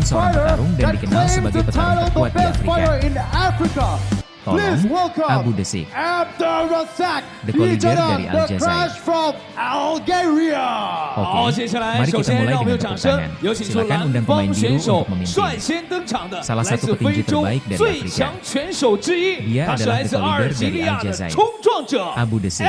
seorang petarung dan dikenal sebagai petarung terkuat di Afrika. Tolong, Abu Desik, The Collider dari Aljazair. Oke, mari kita mulai dengan tepuk tangan. Silakan undang pemain biru untuk memimpin. Salah satu petinju terbaik dari Afrika. Dia adalah The Collider dari Aljazair, Abu Desik.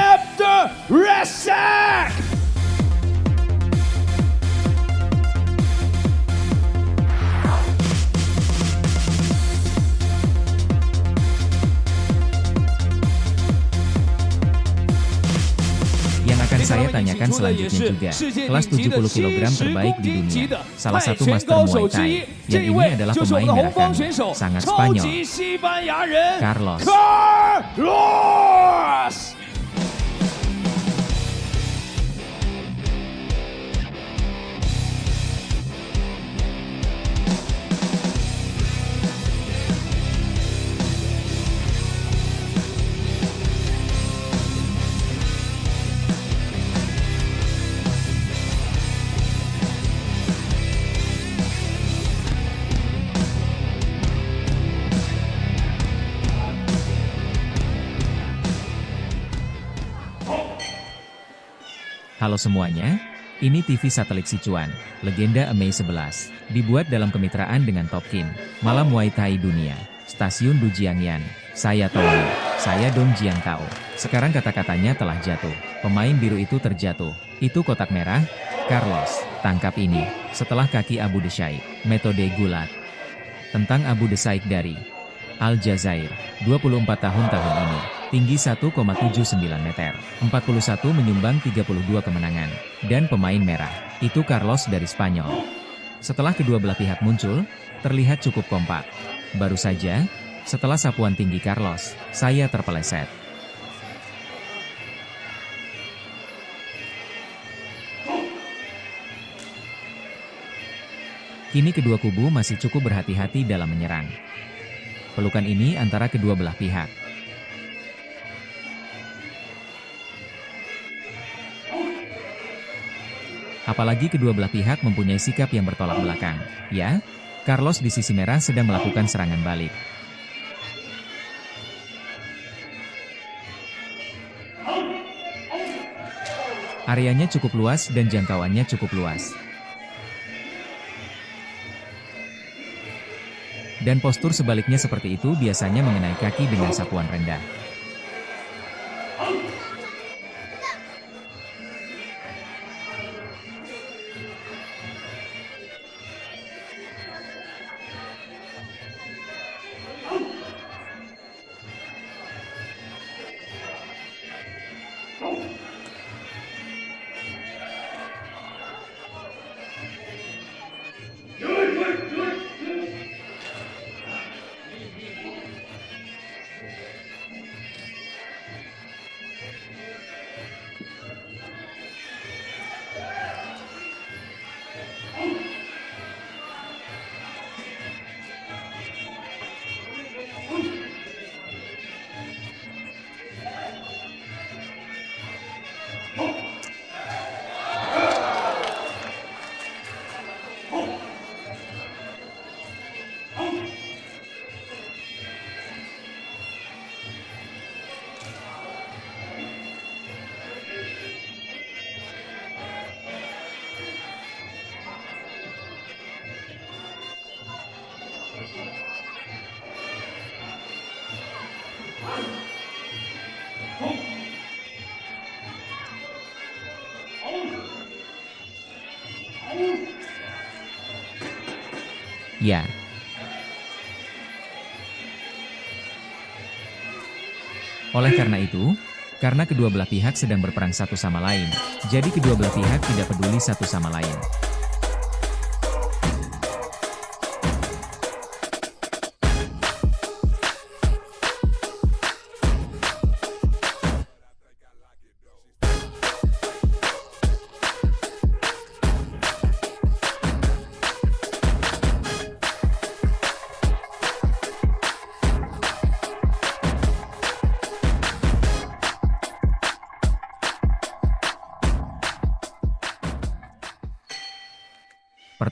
Saya tanyakan selanjutnya juga, kelas 70 kg terbaik di dunia, salah satu master Muay Thai, yang ini adalah pemain merah kami, sangat Spanyol, Carlos. Halo semuanya, ini TV satelit Sichuan, legenda Amei 11, dibuat dalam kemitraan dengan Topkin, Malam Muay Thai Dunia, Stasiun Dujiangyan. Saya Tony, saya Dong Jiang Tao. Sekarang kata-katanya telah jatuh, pemain biru itu terjatuh, itu kotak merah, Carlos, tangkap ini, setelah kaki Abu Desik, metode gulat. Tentang Abu Desik dari Aljazair, 24 tahun ini. Tinggi 1,79 meter, 41 menyumbang 32 kemenangan, dan pemain merah, itu Carlos dari Spanyol. Setelah kedua belah pihak muncul, terlihat cukup kompak. Baru saja, setelah sapuan tinggi Carlos, saya terpeleset. Kini kedua kubu masih cukup berhati-hati dalam menyerang. Pelukan ini antara kedua belah pihak. Apalagi kedua belah pihak mempunyai sikap yang bertolak belakang. Ya, Carlos di sisi merah sedang melakukan serangan balik. Areanya cukup luas dan jangkauannya cukup luas. Dan postur sebaliknya seperti itu biasanya mengenai kaki dengan sapuan rendah. Ya. Oleh karena itu, karena kedua belah pihak sedang berperang satu sama lain, jadi kedua belah pihak tidak peduli satu sama lain.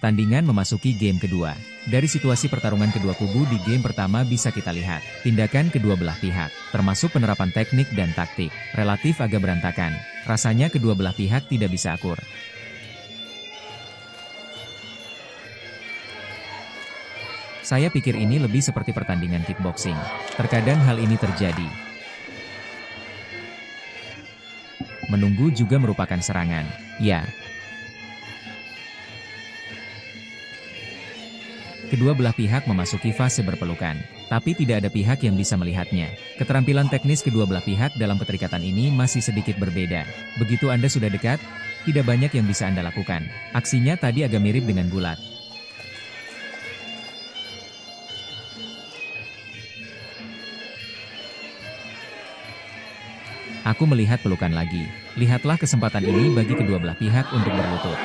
Pertandingan memasuki game kedua. Dari situasi pertarungan kedua kubu di game pertama bisa kita lihat, tindakan kedua belah pihak, termasuk penerapan teknik dan taktik, relatif agak berantakan. Rasanya kedua belah pihak tidak bisa akur. Saya pikir ini lebih seperti pertandingan kickboxing. Terkadang hal ini terjadi. Menunggu juga merupakan serangan. Ya. Kedua belah pihak memasuki fase berpelukan, tapi tidak ada pihak yang bisa melihatnya. Keterampilan teknis kedua belah pihak dalam keterikatan ini masih sedikit berbeda. Begitu Anda sudah dekat, tidak banyak yang bisa Anda lakukan. Aksinya tadi agak mirip dengan gulat. Aku melihat pelukan lagi. Lihatlah kesempatan ini bagi kedua belah pihak untuk berlutut.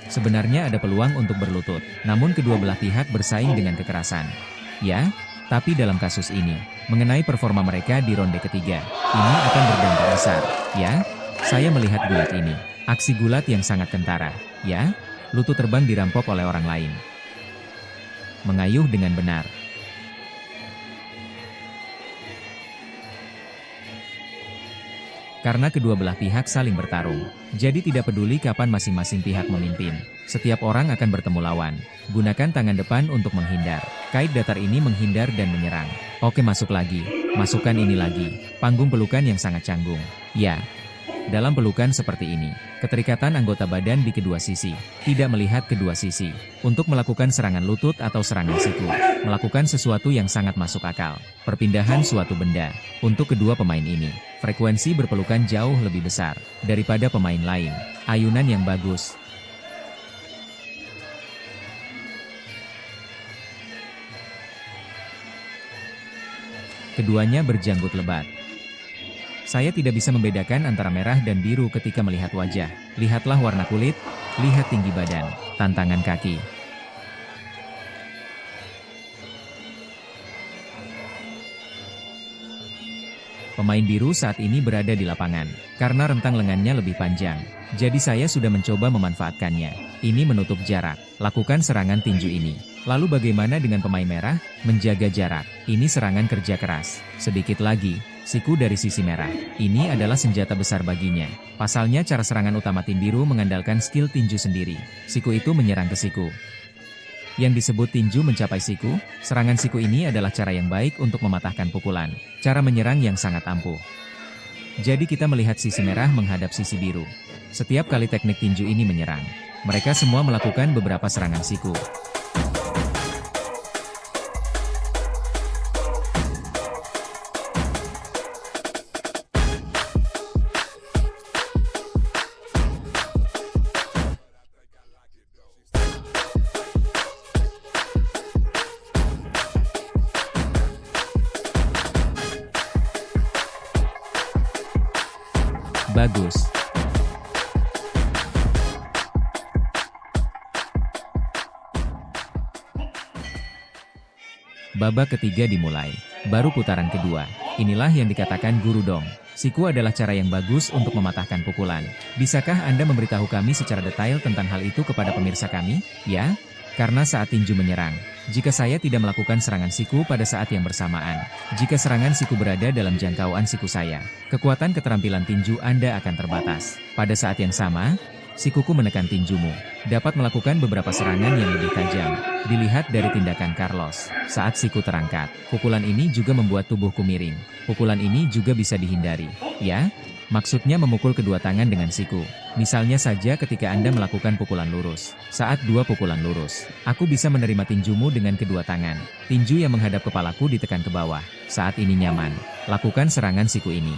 Sebenarnya ada peluang untuk berlutut, namun kedua belah pihak bersaing dengan kekerasan. Ya, tapi dalam kasus ini, mengenai performa mereka di ronde ketiga, ini akan berdampak besar. Ya, saya melihat gulat ini. Aksi gulat yang sangat kentara. Ya, lutut terbang dirampok oleh orang lain. Mengayuh dengan benar. Karena kedua belah pihak saling bertarung, jadi tidak peduli kapan masing-masing pihak memimpin. Setiap orang akan bertemu lawan. Gunakan tangan depan untuk menghindar. Kait datar ini menghindar dan menyerang. Oke, masuk lagi. Masukkan ini lagi. Panggung pelukan yang sangat canggung. Ya. Dalam pelukan seperti ini, keterikatan anggota badan di kedua sisi, tidak melihat kedua sisi, untuk melakukan serangan lutut atau serangan siku, melakukan sesuatu yang sangat masuk akal, perpindahan suatu benda. Untuk kedua pemain ini, frekuensi berpelukan jauh lebih besar daripada pemain lain. Ayunan yang bagus. Keduanya berjanggut lebat. Saya tidak bisa membedakan antara merah dan biru ketika melihat wajah. Lihatlah warna kulit, lihat tinggi badan, tantangan kaki. Pemain biru saat ini berada di lapangan, karena rentang lengannya lebih panjang. Jadi saya sudah mencoba memanfaatkannya. Ini menutup jarak. Lakukan serangan tinju ini. Lalu bagaimana dengan pemain merah? Menjaga jarak. Ini serangan kerja keras. Sedikit lagi. Siku dari sisi merah. Ini adalah senjata besar baginya. Pasalnya cara serangan utama tim biru mengandalkan skill tinju sendiri. Siku itu menyerang ke siku. Yang disebut tinju mencapai siku, serangan siku ini adalah cara yang baik untuk mematahkan pukulan. Cara menyerang yang sangat ampuh. Jadi kita melihat sisi merah menghadap sisi biru. Setiap kali teknik tinju ini menyerang, mereka semua melakukan beberapa serangan siku. Bagus. Babak ketiga dimulai. Baru putaran kedua. Inilah yang dikatakan guru dong. Siku adalah cara yang bagus untuk mematahkan pukulan. Bisakah Anda memberitahu kami secara detail tentang hal itu kepada pemirsa kami? Ya? Karena saat tinju menyerang, jika saya tidak melakukan serangan siku pada saat yang bersamaan, jika serangan siku berada dalam jangkauan siku saya, kekuatan keterampilan tinju Anda akan terbatas. Pada saat yang sama, sikuku menekan tinjumu, dapat melakukan beberapa serangan yang lebih tajam. Dilihat dari tindakan Carlos, saat siku terangkat, pukulan ini juga membuat tubuhku miring. Pukulan ini juga bisa dihindari. Ya? Maksudnya memukul kedua tangan dengan siku. Misalnya saja ketika Anda melakukan pukulan lurus. Saat dua pukulan lurus, aku bisa menerima tinjumu dengan kedua tangan. Tinju yang menghadap kepalaku ditekan ke bawah. Saat ini nyaman. Lakukan serangan siku ini.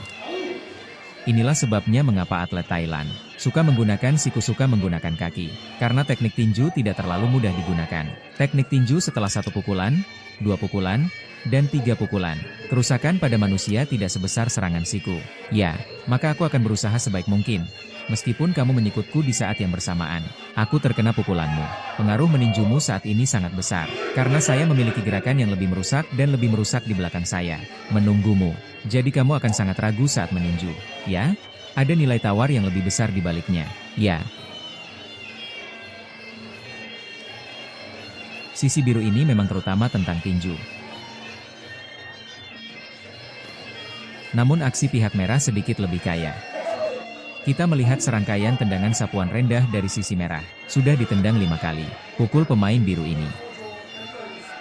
Inilah sebabnya mengapa atlet Thailand suka menggunakan siku, suka menggunakan kaki. Karena teknik tinju tidak terlalu mudah digunakan. Teknik tinju setelah satu pukulan, dua pukulan, dan 3 pukulan. Kerusakan pada manusia tidak sebesar serangan siku. Ya, maka aku akan berusaha sebaik mungkin. Meskipun kamu menyikutku di saat yang bersamaan, aku terkena pukulanmu. Pengaruh meninjumu saat ini sangat besar. Karena saya memiliki gerakan yang lebih merusak dan lebih merusak di belakang saya. Menunggumu. Jadi kamu akan sangat ragu saat meninju. Ya? Ada nilai tawar yang lebih besar di baliknya. Ya. Sisi biru ini memang terutama tentang tinju. Namun aksi pihak merah sedikit lebih kaya. Kita melihat serangkaian tendangan sapuan rendah dari sisi merah. Sudah ditendang 5 kali. Pukul pemain biru ini.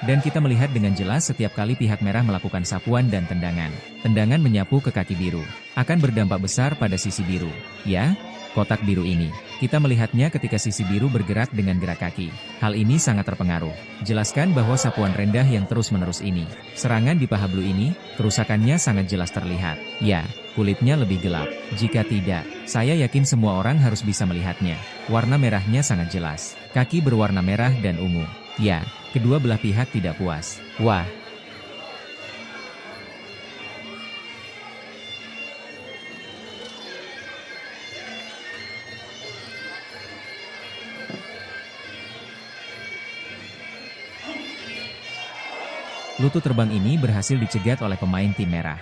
Dan kita melihat dengan jelas setiap kali pihak merah melakukan sapuan dan tendangan. Tendangan menyapu ke kaki biru. Akan berdampak besar pada sisi biru. Ya, kotak biru ini. Kita melihatnya ketika sisi biru bergerak dengan gerak kaki. Hal ini sangat terpengaruh. Jelaskan bahwa sapuan rendah yang terus-menerus ini. Serangan di paha blue ini, kerusakannya sangat jelas terlihat. Ya, kulitnya lebih gelap. Jika tidak, saya yakin semua orang harus bisa melihatnya. Warna merahnya sangat jelas. Kaki berwarna merah dan ungu. Ya, kedua belah pihak tidak puas. Wah. Lutut terbang ini berhasil dicegat oleh pemain tim merah.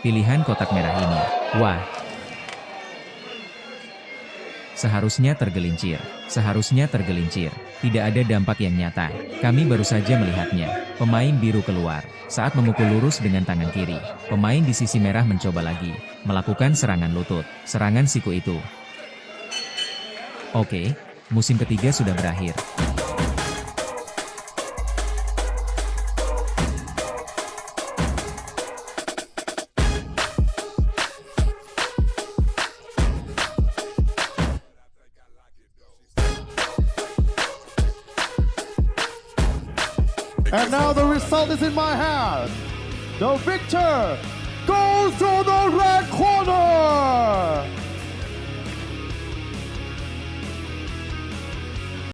Pilihan kotak merah ini. Wah. Seharusnya tergelincir. Seharusnya tergelincir. Tidak ada dampak yang nyata. Kami baru saja melihatnya. Pemain biru keluar. Saat memukul lurus dengan tangan kiri. Pemain di sisi merah mencoba lagi. Melakukan serangan lutut. Serangan siku itu. Oke, musim ketiga sudah berakhir. And now the result is in my hand. The victor goes to the red corner.